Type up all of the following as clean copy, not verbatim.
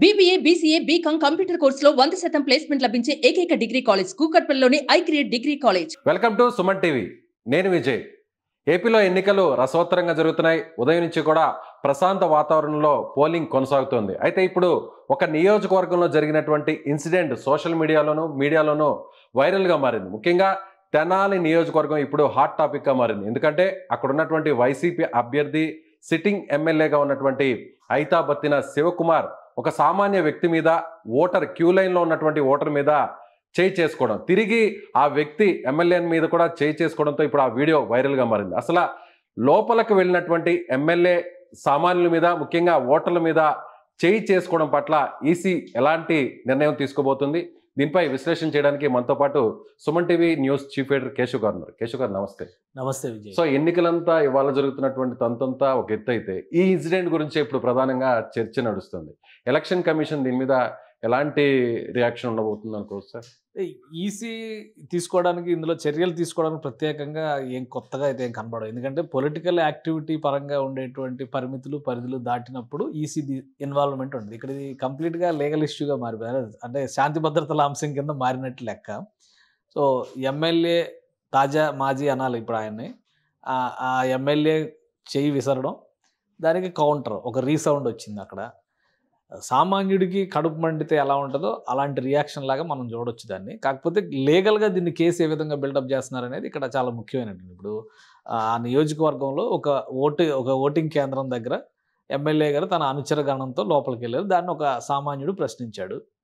BBA, BCA, BCom computer కోర్సులో 100% placement లభించే ఏకైక డిగ్రీ కాలేజ్ కూకట్పల్లిలోని iCreate degree college. Welcome to Suman TV. నేను విజయ్. ఏపీలో ఎన్నికలు రసవత్తరంగా జరుగుతున్నాయి. ఉదయం నుంచి కూడా ప్రశాంత వాతావరణంలో పోలింగ్ కొనసాగుతోంది. అయితే ఇప్పుడు ఒక నియోజకవర్గంలో జరిగినటువంటి ఇన్సిడెంట్ సోషల్ మీడియాలోనూ వైరల్గా మారింది. ముఖ్యంగా తెనాలి నియోజకవర్గం ఇప్పుడు హాట్ టాపిక్గా మారింది. ఎందుకంటే అక్కడ ఉన్నటువంటి వైసీపీ అభ్యర్థి సిట్టింగ్ ఎమ్మెల్యేగా ఉన్నటువంటి ఐతాబత్తిన శివకుమార్ ఒక సామాన్య వ్యక్తి మీద క్యూ లైన్లో ఉన్నటువంటి ఓటర్ మీద చేయి చేసుకోవడం, తిరిగి ఆ వ్యక్తి ఎమ్మెల్యే మీద కూడా చేయి చేసుకోవడంతో ఇప్పుడు ఆ వీడియో వైరల్గా మారింది. అసలు లోపలికి వెళ్ళినటువంటి ఎమ్మెల్యే సామాన్యుల మీద, ముఖ్యంగా ఓటర్ల మీద చేయి చేసుకోవడం పట్ల ఈసీ ఎలాంటి నిర్ణయం తీసుకోబోతుంది? దీనిపై విశ్లేషణ చేయడానికి మనతో పాటు Suman TV news chief editor Keshav గారు ఉన్నారు. కేశవ్ గారు నమస్తే. నమస్తే విజయ్. సో ఎన్నికలంతా ఇవాళ జరుగుతున్నటువంటి తంతంతా ఒక ఎత్తు అయితే ఈ ఇన్సిడెంట్ గురించి ఇప్పుడు ప్రధానంగా చర్చ నడుస్తుంది. ఎలక్షన్ కమిషన్ దీని మీద ఎలాంటి రియాక్షన్ ఉండబోతుంది అనుకోవచ్చు సార్? ఈసీ తీసుకోవడానికి, ఇందులో చర్యలు తీసుకోవడానికి ప్రత్యేకంగా ఏం కొత్తగా అయితే ఏం కనబడవు. ఎందుకంటే పొలిటికల్ యాక్టివిటీ పరంగా ఉండేటువంటి పరిధులు దాటినప్పుడు ఈసీ ఇన్వాల్వ్మెంట్ ఉంటుంది. ఇక్కడ ఇది కంప్లీట్గా లీగల్ ఇష్యూగా మారిపోయింది. అంటే శాంతి భద్రతల అంశం కింద మారినట్టు లెక్క. సో ఎమ్మెల్యే మాజీ అనాలి ఇప్పుడు ఆయన్ని, ఆ ఎమ్మెల్యే చేయి విసరడం, దానికి కౌంటర్ ఒక రీసౌండ్ వచ్చింది. అక్కడ సామాన్యుడికి కడుపు మండితే ఎలా ఉంటుందో అలాంటి రియాక్షన్ లాగా మనం చూడొచ్చు దాన్ని. కాకపోతే లీగల్గా దీన్ని కేసు ఏ విధంగా బిల్డప్ చేస్తున్నారు అనేది ఇక్కడ చాలా ముఖ్యమైనటువంటి. ఇప్పుడు ఆ నియోజకవర్గంలో ఒక ఓటింగ్ కేంద్రం దగ్గర ఎమ్మెల్యే గారు తన అనుచర గణంతో లోపలికి వెళ్ళారు. దాన్ని ఒక సామాన్యుడు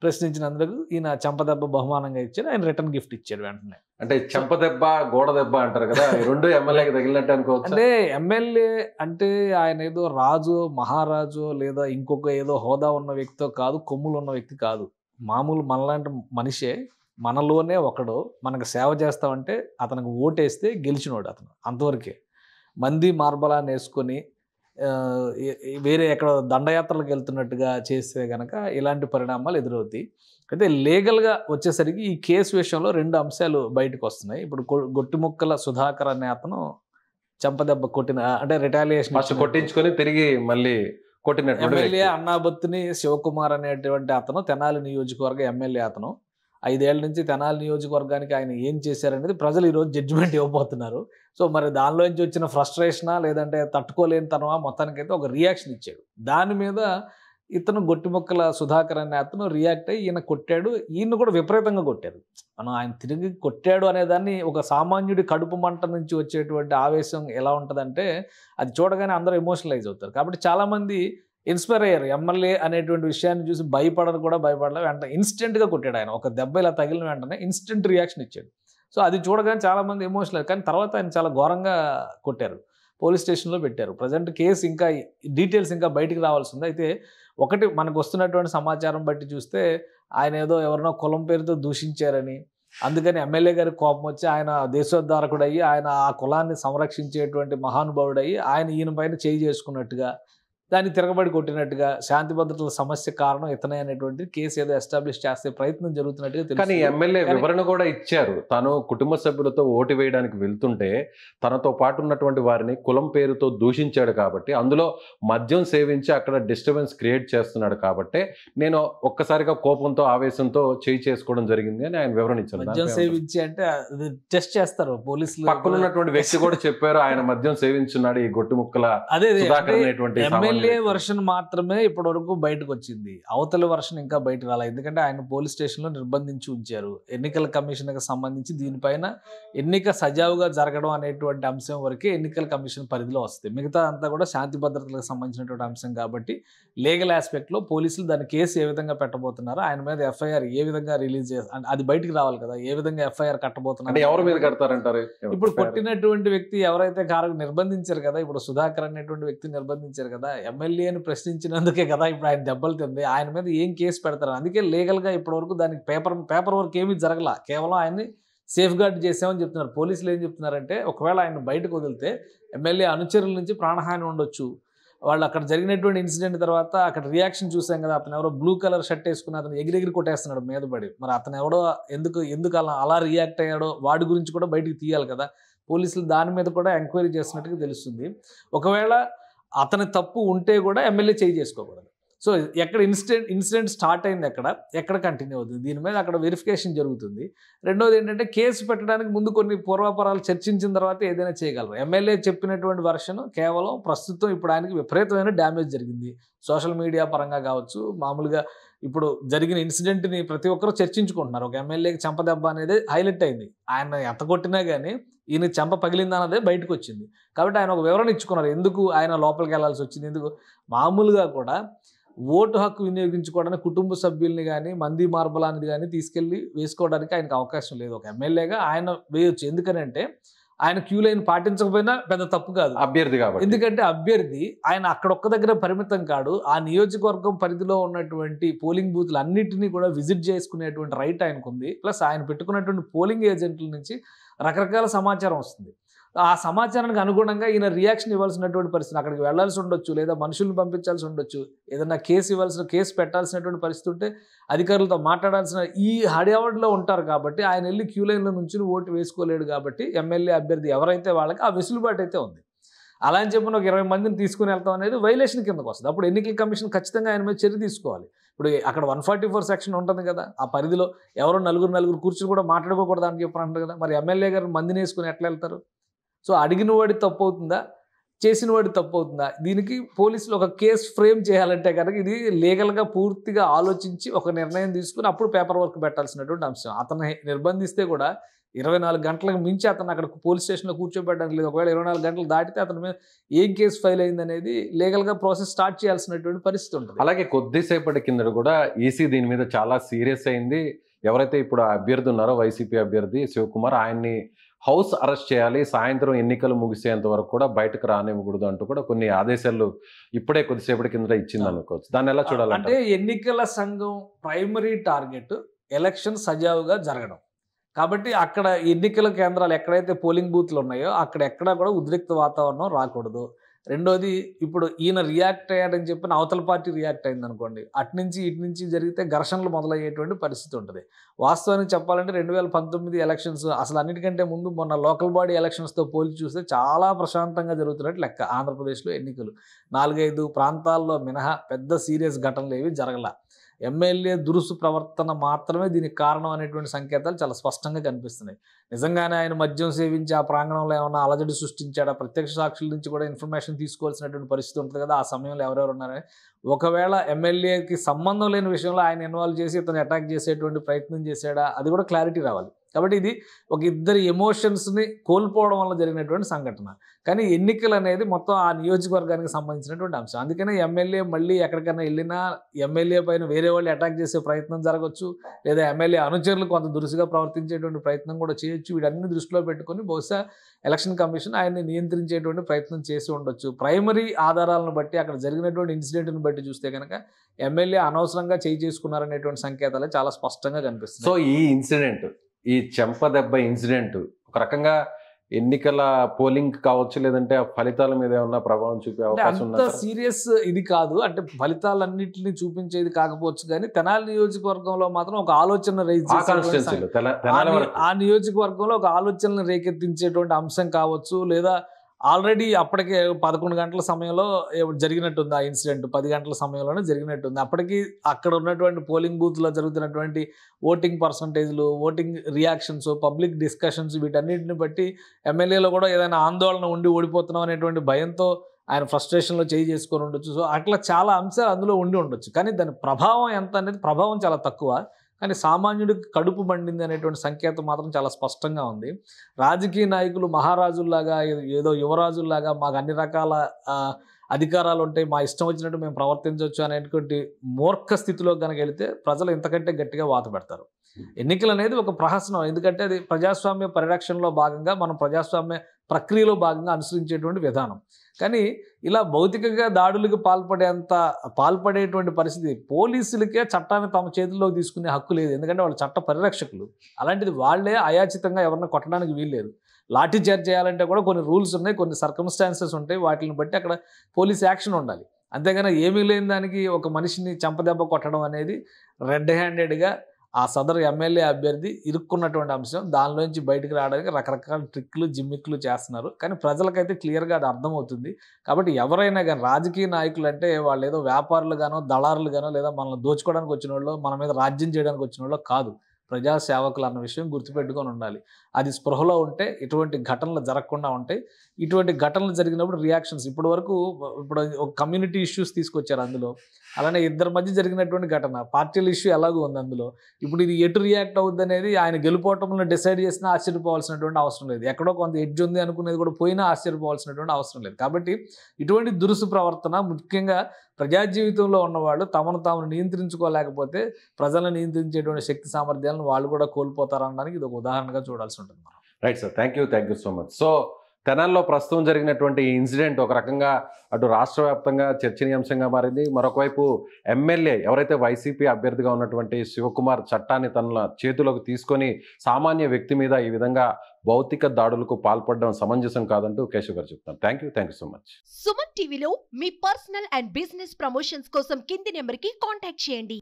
ప్రశ్నించినందుకు ఈయన చెంపదెబ్బ బహుమానంగా ఇచ్చారు. ఆయన రిటర్న్ గిఫ్ట్ ఇచ్చాడు వెంటనే. అంటే చెంపదెబ్బ గోడ దెబ్బ అంటారు కదా, రెండు ఎమ్మెల్యేకి తగిలినట్టు అనుకోవచ్చు. అంటే ఎమ్మెల్యే అంటే ఆయన ఏదో రాజు, మహారాజు లేదా ఇంకొక ఏదో హోదా ఉన్న వ్యక్తితో కాదు, కొమ్ములు ఉన్న వ్యక్తి కాదు. మామూలు మనలాంటి మనిషే, మనలోనే ఒకడు. మనకు సేవ చేస్తామంటే అతనికి ఓటేస్తే గెలిచినోడు అతను, అంతవరకే. మంది మార్బలాన్ని వేసుకొని వేరే ఎక్కడ దండయాత్రలకు వెళ్తున్నట్టుగా చేస్తే కనుక ఇలాంటి పరిణామాలు ఎదురవుతాయి. అయితే లీగల్గా వచ్చేసరికి ఈ కేసు విషయంలో రెండు అంశాలు బయటకు వస్తున్నాయి. ఇప్పుడు గొట్టిముక్కల సుధాకర్ అనే అతను చెంపదెబ్బ కొట్టిన, అంటే రిటాలియేషన్ కొట్టించుకొని తిరిగి మళ్ళీ కొట్టినట్టు ఎమ్మెల్యే అన్నాబత్తిని శివకుమార్ అనేటువంటి అతను తెనాలి నియోజకవర్గ ఎమ్మెల్యే. అతను 5 ఏళ్ల నుంచి తెనాలి నియోజకవర్గానికి ఆయన ఏం చేశారనేది ప్రజలు ఈరోజు జడ్జిమెంట్ ఇవ్వబోతున్నారు. సో మరి దానిలోంచి వచ్చిన ఫ్రస్ట్రేషనా లేదంటే తట్టుకోలేని తనవా, మొత్తానికైతే ఒక రియాక్షన్ ఇచ్చాడు. దాని మీద ఇతను గొట్టిముక్కల సుధాకర్ అనే అతను రియాక్ట్ అయ్యి ఈయన కొట్టాడు. ఈయన కూడా విపరీతంగా కొట్టారు. ఆయన తిరిగి కొట్టాడు అనేదాన్ని, ఒక సామాన్యుడి కడుపు మంట నుంచి వచ్చేటువంటి ఆవేశం ఎలా ఉంటుందంటే అది చూడగానే అందరూ ఎమోషనలైజ్ అవుతారు. కాబట్టి చాలామంది ఇన్స్పైర్ అయ్యారు. ఎమ్మెల్యే అనేటువంటి విషయాన్ని చూసి భయపడలే, వెంటనే ఇన్స్టెంట్గా కొట్టాడు. ఆయన ఒక దెబ్బ ఇలా తగిలిన వెంటనే ఇన్స్టెంట్ రియాక్షన్ ఇచ్చాడు. సో అది చూడగానే చాలామంది ఎమోషనల్. కానీ తర్వాత ఆయన చాలా ఘోరంగా కొట్టారు, పోలీస్ స్టేషన్లో పెట్టారు. ప్రజెంట్ కేసు ఇంకా డీటెయిల్స్ ఇంకా బయటికి రావాల్సి ఉంది. అయితే ఒకటి మనకు వస్తున్నటువంటి సమాచారం బట్టి చూస్తే ఆయన ఏదో ఎవరినో కులం పేరుతో దూషించారని, అందుకని ఎమ్మెల్యే గారికి కోపం వచ్చి ఆయన దేశోద్ధారకుడు అయ్యి, ఆయన ఆ కులాన్ని సంరక్షించేటువంటి మహానుభావుడయ్యి ఆయన ఈయన పైన చేయి చేసుకున్నట్టుగా, దాన్ని తిరగబడి కొట్టినట్టుగా, శాంతి భద్రతల సమస్య కారణం ఇతనే అనేటువంటి కేసు ఏదో ఎస్టాబ్లిష్ చేసే ప్రయత్నం జరుగుతున్నట్టుగా తెలుసు. కానీ ఎమ్మెల్యే వివరణ కూడా ఇచ్చారు. తను కుటుంబ సభ్యులతో ఓటు వేయడానికి వెళ్తుంటే తనతో పాటు ఉన్నటువంటి వారిని కులం పేరుతో దూషించాడు కాబట్టి, అందులో మద్యం సేవించి అక్కడ డిస్టర్బెన్స్ క్రియేట్ చేస్తున్నాడు కాబట్టి నేను ఒక్కసారిగా కోపంతో ఆవేశంతో చేయి చేసుకోవడం జరిగింది అని ఆయన వివరణ ఇచ్చారు. మద్యం సేవించి అంటే టెస్ట్ చేస్తారు పోలీసులు. పక్కన ఉన్నటువంటి వ్యక్తి కూడా చెప్పారు ఆయన మద్యం సేవించున్నాడు ఈ గొట్టిముక్కల సుధాకర్ అనేటువంటి ఎమ్మెల్యే వర్షన్ మాత్రమే ఇప్పటి వరకు బయటకు వచ్చింది. అవతల వర్షన్ ఇంకా బయటకు రాలేదు. ఎందుకంటే ఆయన పోలీస్ స్టేషన్లో నిర్బంధించి ఉంచారు. ఎన్నికల కమిషన్కి సంబంధించి దీనిపైన ఎన్నిక సజావుగా జరగడం అనేటువంటి అంశం వరకే ఎన్నికల కమిషన్ పరిధిలో వస్తుంది. మిగతా అంతా కూడా శాంతి భద్రతలకు సంబంధించినటువంటి అంశం కాబట్టి లీగల్ ఆస్పెక్ట్లో పోలీసులు దాని కేసు ఏ విధంగా పెట్టబోతున్నారో, ఆయన మీద ఎఫ్ఐఆర్ ఏ విధంగా రిలీజ్ చేస్తారు అది బయటికి రావాలి కదా. ఏ విధంగా ఎఫ్ఐఆర్ కట్టబోతున్నారు, ఎవరి మీద కడతారంటారు? ఇప్పుడు కొట్టినటువంటి వ్యక్తి ఎవరైతే నిర్బంధించారు కదా, ఇప్పుడు సుధాకర్ అనేటువంటి వ్యక్తిని నిర్బంధించారు కదా, ఎమ్మెల్యేని ప్రశ్నించినందుకే కదా ఇప్పుడు ఆయన దెబ్బలు తింది. ఆయన మీద ఏం కేసు పెడతారు? అందుకే లీగల్గా ఇప్పటివరకు దానికి పేపర్ వర్క్ ఏమీ జరగల. కేవలం ఆయన్ని సేఫ్ గార్డ్ చేసామని చెప్తున్నారు. పోలీసులు ఏం చెప్తున్నారంటే ఒకవేళ ఆయన బయటకు వదిలితే ఎమ్మెల్యే అనుచరుల నుంచి ప్రాణహాని ఉండొచ్చు. వాళ్ళు అక్కడ జరిగినటువంటి ఇన్సిడెంట్ తర్వాత అక్కడ రియాక్షన్ చూసాం కదా, అతను ఎవరో బ్లూ కలర్ షర్ట్ వేసుకుని అతను ఎగిరెగిరి కొట్టేస్తున్నాడు మీద పడి. మరి అతను ఎవడో ఎందుకు అలా రియాక్ట్ అయ్యాడో వాడి గురించి కూడా బయటికి తీయాలి కదా. పోలీసులు దాని మీద కూడా ఎంక్వైరీ చేస్తున్నట్టుగా తెలుస్తుంది. ఒకవేళ అతని తప్పు ఉంటే కూడా ఎమ్మెల్యే చేయి చేసుకోకూడదు. సో ఎక్కడ ఇన్సిడెంట్ స్టార్ట్ అయింది, ఎక్కడ కంటిన్యూ అవుతుంది, దీని మీద అక్కడ వెరిఫికేషన్ జరుగుతుంది. రెండోది ఏంటంటే కేసు పెట్టడానికి ముందు కొన్ని పూర్వాపరాలు చర్చించిన తర్వాత ఏదైనా చేయగలరు. ఎమ్మెల్యే చెప్పినటువంటి వర్షన్ కేవలం ప్రస్తుతం ఇప్పుడు ఆయనకి విపరీతమైన డ్యామేజ్ జరిగింది, సోషల్ మీడియా పరంగా కావచ్చు, మామూలుగా ఇప్పుడు జరిగిన ఇన్సిడెంట్ని ప్రతి ఒక్కరు చర్చించుకుంటున్నారు. ఒక ఎమ్మెల్యేకి చెంపదెబ్బ అనేది హైలైట్ అయింది, ఆయన ఎంత కొట్టినా కానీ ఈయన చెంప పగిలింది అన్నదే బయటకు వచ్చింది. కాబట్టి ఆయన ఒక వివరణ ఇచ్చుకున్నారు, ఎందుకు ఆయన లోపలికి వెళ్లాల్సి వచ్చింది, ఎందుకు. మామూలుగా కూడా ఓటు హక్కు వినియోగించుకోవడానికి కుటుంబ సభ్యుల్ని కానీ మంది మార్బలాన్ని కానీ తీసుకెళ్ళి వేసుకోవడానికి ఆయనకు అవకాశం లేదు. ఒక ఎమ్మెల్యేగా ఆయన వేయొచ్చు, ఎందుకనంటే ఆయన క్యూ లైన్ పాటించకపోయినా పెద్ద తప్పు కాదు, అభ్యర్థి కాబట్టి. ఎందుకంటే అభ్యర్థి ఆయన అక్కడొక్క దగ్గర పరిమితం కాడు, ఆ నియోజకవర్గం పరిధిలో ఉన్నటువంటి పోలింగ్ బూత్లు అన్నింటినీ కూడా విజిట్ చేసుకునేటువంటి రైట్ ఆయనకు ఉంది. ప్లస్ ఆయన పెట్టుకున్నటువంటి పోలింగ్ ఏజెంట్ల నుంచి రకరకాల సమాచారం వస్తుంది. ఆ సమాచారానికి అనుగుణంగా ఈయన రియాక్షన్ ఇవ్వాల్సినటువంటి పరిస్థితి, అక్కడికి వెళ్లాల్సి ఉండొచ్చు, లేదా మనుషులను పంపించాల్సి ఉండొచ్చు, ఏదన్నా కేసు పెట్టాల్సినటువంటి పరిస్థితి ఉంటే అధికారులతో మాట్లాడాల్సిన ఈ హడావుడిలో ఉంటారు. కాబట్టి ఆయన వెళ్ళి క్యూ లైన్లో నుంచి ఓటు వేసుకోలేడు. కాబట్టి ఎమ్మెల్యే అభ్యర్థి ఎవరైతే వాళ్ళకి ఆ వెసులుబాటు అయితే ఉంది. అలా అని చెప్పిన ఒక 20 మందిని తీసుకుని వెళ్తాం అనేది వైలేషన్ కిందకు వస్తుంది. అప్పుడు ఎన్నికల కమిషన్ ఖచ్చితంగా ఆయన మీద చర్య తీసుకోవాలి. ఇప్పుడు అక్కడ 144 సెక్షన్ ఉంటుంది కదా, ఆ పరిధిలో ఎవరో నలుగురు కూర్చుని కూడా మాట్లాడుకోకూడదు అని చెప్పారంటారు కదా. మరి ఎమ్మెల్యే గారు మందిని వేసుకుని ఎట్లా వెళ్తారు? సో అడిగిన వాడి తప్పు అవుతుందా, చేసిన వాడి తప్పు అవుతుందా? దీనికి పోలీసులు ఒక కేసు ఫ్రేమ్ చేయాలంటే కనుక ఇది లీగల్గా పూర్తిగా ఆలోచించి ఒక నిర్ణయం తీసుకుని అప్పుడు పేపర్ వర్క్ పెట్టాల్సినటువంటి అంశం. అతన్ని నిర్బంధిస్తే కూడా 24 గంటలకు మించి అతను అక్కడ పోలీస్ స్టేషన్లో కూర్చోబెట్టడానికి లేదు. ఒకవేళ 24 గంటలు దాటితే అతని మీద ఏం కేసు ఫైల్ అయింది అనేది లీగల్గా ప్రాసెస్ స్టార్ట్ చేయాల్సినటువంటి పరిస్థితి ఉంటుంది. అలాగే కొద్దిసేపటి కింద కూడా ఈసీ దీని మీద చాలా సీరియస్ అయింది. ఎవరైతే ఇప్పుడు అభ్యర్థి ఉన్నారో వైసీపీ అభ్యర్థి శివకుమార్, ఆయన్ని హౌస్ అరెస్ట్ చేయాలి, సాయంత్రం ఎన్నికలు ముగిసేంత వరకు కూడా బయటకు రానివ్వకూడదు అంటూ కూడా కొన్ని ఆదేశాలు ఇప్పుడే కొద్దిసేపటి కింద ఇచ్చింది అనుకోవచ్చు. దాన్ని ఎలా చూడాలంటే, ఎన్నికల సంఘం ప్రైమరీ టార్గెట్ ఎలక్షన్ సజావుగా జరగడం. కాబట్టి అక్కడ ఎన్నికల కేంద్రాలు ఎక్కడైతే పోలింగ్ బూత్లు ఉన్నాయో అక్కడ ఎక్కడా కూడా ఉద్రిక్త వాతావరణం రాకూడదు. రెండోది, ఇప్పుడు ఈయన రియాక్ట్ అయ్యాడని చెప్పిన అవతల పార్టీ రియాక్ట్ అయింది అనుకోండి, అటు నుంచి జరిగితే ఘర్షణలు మొదలయ్యేటువంటి పరిస్థితి ఉంటుంది. వాస్తవానికి చెప్పాలంటే 2019 ఎలక్షన్స్ అసలు అన్నిటికంటే ముందు మొన్న లోకల్ బాడీ ఎలక్షన్స్తో పోల్చి చూస్తే చాలా ప్రశాంతంగా జరుగుతున్నట్టు లెక్క. ఆంధ్రప్రదేశ్లో ఎన్నికలు 4-5 ప్రాంతాల్లో మినహా పెద్ద సీరియస్ ఘటనలు ఏవి జరగల. ఎమ్మెల్యే దురుసు ప్రవర్తన మాత్రమే దీనికి కారణం అనేటువంటి సంకేతాలు చాలా స్పష్టంగా కనిపిస్తున్నాయి. నిజంగానే ఆయన మద్యం సేవించి ఆ ప్రాంగణంలో ఏమైనా అలజడి సృష్టించాడా, ప్రత్యక్ష సాక్షుల నుంచి కూడా ఇన్ఫర్మేషన్ తీసుకోవాల్సినటువంటి పరిస్థితి ఉంటుంది కదా, ఆ సమయంలో ఎవరెవరు ఉన్నారని. ఒకవేళ ఎమ్మెల్యేకి సంబంధం లేని విషయంలో ఆయన ఇన్వాల్వ్ చేసి ఇతను అటాక్ చేసేటువంటి ప్రయత్నం చేశాడా, అది కూడా క్లారిటీ రావాలి. కాబట్టి ఇది ఒక ఇద్దరి ఎమోషన్స్ని కోల్పోవడం వల్ల జరిగినటువంటి సంఘటన. కానీ ఎన్నికలు అనేది మొత్తం ఆ నియోజకవర్గానికి సంబంధించినటువంటి అంశం. అందుకనే ఎమ్మెల్యే మళ్ళీ ఎక్కడికైనా వెళ్ళినా ఎమ్మెల్యే పైన వేరే వాళ్ళు అటాక్ చేసే ప్రయత్నం జరగవచ్చు, లేదా ఎమ్మెల్యే అనుచరులు కొంత దురుసుగా ప్రవర్తించేటువంటి ప్రయత్నం కూడా చేయొచ్చు. వీటన్ని దృష్టిలో పెట్టుకొని బహుశా ఎలక్షన్ కమిషన్ ఆయన్ని నియంత్రించేటువంటి ప్రయత్నం చేసి ఉండొచ్చు. ప్రైమరీ ఆధారాలను బట్టి, అక్కడ జరిగినటువంటి ఇన్సిడెంట్ని బట్టి చూస్తే కనుక ఎమ్మెల్యే అనవసరంగా చేయించేసుకున్నారనేటువంటి సంకేతాలు చాలా స్పష్టంగా కనిపిస్తుంది. సో ఈ ఇన్సిడెంట్, ఈ చెంపదెబ్బ ఇన్సిడెంట్ ఒక రకంగా ఎన్నికల పోలింగ్ కావచ్చు, లేదంటే ఆ ఫలితాల మీద ఏమన్నా ప్రభావం చూపే అవకాశం ఉందా? సీరియస్ ఇది కాదు, అంటే ఫలితాలన్నింటినీ చూపించేది కాకపోవచ్చు, కానీ తెనాలి నియోజకవర్గంలో మాత్రం ఒక ఆలోచన ఆ నియోజకవర్గంలో ఒక ఆలోచనను రేకెత్తించేటువంటి అంశం కావచ్చు, లేదా ఆల్రెడీ అప్పటికే 11 గంటల సమయంలో జరిగినట్టుంది ఆ ఇన్సిడెంట్, 10 గంటల సమయంలోనే జరిగినట్టుంది. అప్పటికి అక్కడ ఉన్నటువంటి పోలింగ్ బూత్లో జరుగుతున్నటువంటి ఓటింగ్ పర్సంటేజ్లు, ఓటింగ్ రియాక్షన్స్, పబ్లిక్ డిస్కషన్స్, వీటన్నిటిని బట్టి ఎమ్మెల్యేలో కూడా ఏదైనా ఆందోళన ఉండి ఓడిపోతున్నాం అనేటువంటి భయంతో ఆయన ఫ్రస్ట్రేషన్లో చేసుకొని ఉండొచ్చు. సో అట్లా చాలా అంశాలు అందులో ఉండి ఉండొచ్చు. కానీ దాని ప్రభావం ఎంత అనేది ప్రభావం చాలా తక్కువ. కానీ సామాన్యుడికి కడుపు మండింది అనేటువంటి సంకేతం మాత్రం చాలా స్పష్టంగా ఉంది. రాజకీయ నాయకులు మహారాజుల్లాగా, ఏదో యువరాజుల్లాగా మాకు అన్ని రకాల అధికారాలు ఉంటాయి, మా ఇష్టం వచ్చినట్టు మేము ప్రవర్తించవచ్చు అనేటువంటి మూర్ఖ స్థితిలో కనుక వెళితే ప్రజలు ఇంతకంటే గట్టిగా వాత పెడతారు. ఎన్నికలు అనేది ఒక ప్రహసనం, ఎందుకంటే అది ప్రజాస్వామ్య పరిరక్షణలో భాగంగా, మనం ప్రజాస్వామ్య ప్రక్రియలో భాగంగా అనుసరించేటువంటి విధానం. కానీ ఇలా భౌతికంగా దాడులకు పాల్పడేటువంటి పరిస్థితి, పోలీసులకే చట్టాన్ని తమ చేతుల్లోకి తీసుకునే హక్కు లేదు, ఎందుకంటే వాళ్ళు చట్ట పరిరక్షకులు. అలాంటిది వాళ్లే అయాచితంగా ఎవరిని కొట్టడానికి వీల్లేదు. లాఠీ చార్జ్ చేయాలంటే కూడా కొన్ని రూల్స్ ఉన్నాయి, కొన్ని సర్కమ్స్టాన్సెస్ ఉంటాయి, వాటిని బట్టి అక్కడ పోలీస్ యాక్షన్ ఉండాలి. అంతేగాని ఏమీ లేని దానికి ఒక మనిషిని చెంపదెబ్బ కొట్టడం అనేది రెడ్ హ్యాండెడ్గా ఆ సదరు ఎమ్మెల్యే అభ్యర్థి ఇరుక్కున్నటువంటి అంశం. దానిలోంచి బయటకు రావడానికి రకరకాల ట్రిక్లు జిమ్మిక్లు చేస్తున్నారు. కానీ ప్రజలకైతే క్లియర్గా అది అర్థమవుతుంది. కాబట్టి ఎవరైనా కానీ రాజకీయ నాయకులు అంటే వాళ్ళు ఏదో వ్యాపారులుగానో దళారులుగానో లేదా మనల్ని దోచుకోవడానికి వచ్చిన వాళ్ళు, మన మీద రాజ్యం చేయడానికి వచ్చిన వాళ్ళు కాదు. ప్రజా సేవకులు అన్న విషయం గుర్తుపెట్టుకొని ఉండాలి. అది స్పృహలో ఉంటే ఇటువంటి ఘటనలు జరగకుండా ఉంటాయి. ఇటువంటి ఘటనలు జరిగినప్పుడు రియాక్షన్స్ ఇప్పుడు ఒక కమ్యూనిటీ ఇష్యూస్ తీసుకొచ్చారు అందులో. అలానే ఇద్దరి మధ్య జరిగినటువంటి ఘటన పార్టీల ఇష్యూ ఎలాగో ఉంది అందులో. ఇప్పుడు ఇది ఎటు రియాక్ట్ అవుద్ది అనేది ఆయన గెలుపోవటంలో డిసైడ్ చేసినా ఆశ్చర్యపోవాల్సినటువంటి అవసరం లేదు. ఎక్కడో కొంత ఎడ్జ్ ఉంది అనుకునేది కూడా పోయినా ఆశ్చర్యపోవాల్సినటువంటి అవసరం లేదు. కాబట్టి ఇటువంటి దురుసు ప్రవర్తన ముఖ్యంగా ప్రజా జీవితంలో ఉన్నవాళ్ళు తమను తాము నియంత్రించుకోలేకపోతే ప్రజలను నియంత్రించేటువంటి శక్తి సామర్థ్యాలను వాళ్ళు కూడా కోల్పోతారనడానికి ఇది ఒక ఉదాహరణగా చూడాల్సి ఉంటుంది మనం. Right sir, thank you so much. So తెనాల్లో ప్రస్తుతం జరిగినటువంటి ఈ ఇన్సిడెంట్ ఒక రకంగా అటు రాష్ట్ర వ్యాప్తంగా చర్చనీయాంశంగా మారింది. మరొకవైపు ఎమ్మెల్యే ఎవరైతే వైసీపీ అభ్యర్థిగా ఉన్నటువంటి శివకుమార్ చట్టాన్ని తన చేతిలోకి తీసుకొని సామాన్య వ్యక్తి మీద ఈ విధంగా భౌతిక దాడులకు పాల్పడడం సమంజసం కాదంటూ కేశవ్ గారు చెప్తాను. Thank you so much. Suman టీవీలో మీ పర్సనల్ అండ్ బిజినెస్ ప్రమోషన్స్ కోసం కింది నెంబర్కి కాంటాక్ట్ చేయండి.